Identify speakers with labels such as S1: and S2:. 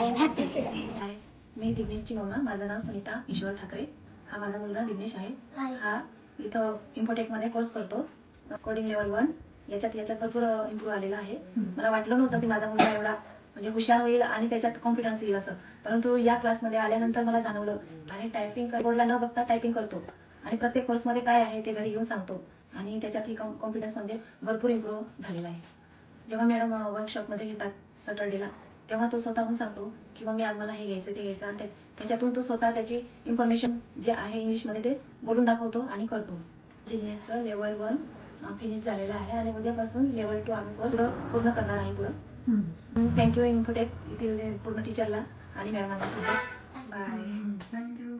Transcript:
S1: आहे. मी दिग्नेशची मम्मा. माझं नाव सुनीता ईश्वर ठाकरे. हा माझा मुलगा दिग्नेश आहे. हा इथं इन्फोटेकमध्ये कोर्स करतो, कोडिंग लेवल 1. याच्यात भरपूर इम्प्रूव्ह आलेला आहे. मला वाटलं नव्हतं की माझा मुलगा एवढा म्हणजे हुशार होईल आणि त्याच्यात कॉन्फिडन्स येईल असं, परंतु या क्लासमध्ये आल्यानंतर मला जाणवलं. आणि टायपिंग कीबोर्डला न बघता टायपिंग करतो आणि प्रत्येक कोर्समध्ये काय आहे ते घरी येऊन सांगतो आणि त्याच्यातही कॉन्फिडन्स म्हणजे भरपूर इम्प्रूव्ह झालेला आहे. जेव्हा मॅडम वर्कशॉपमध्ये घेतात सॅटर्डेला, तेव्हा तो स्वतःहून सांगतो की मम्मी आज मला हे घ्यायचं ते घ्यायचं, आणि त्याच्यातून तो स्वतः त्याची इन्फॉर्मेशन जे आहे इंग्लिशमध्ये ते बोलून दाखवतो आणि करतो. दिग्नेशचं लेवल 1 फिनिश झालेलं आहे आणि उद्यापासून लेवल 2 आम्ही कोर्स पूर्ण करणार आहे पुढं. थँक्यू इन्फोटेक येथील पूर्ण टीचरला आणि मॅडमांना सुद्धा. बाय.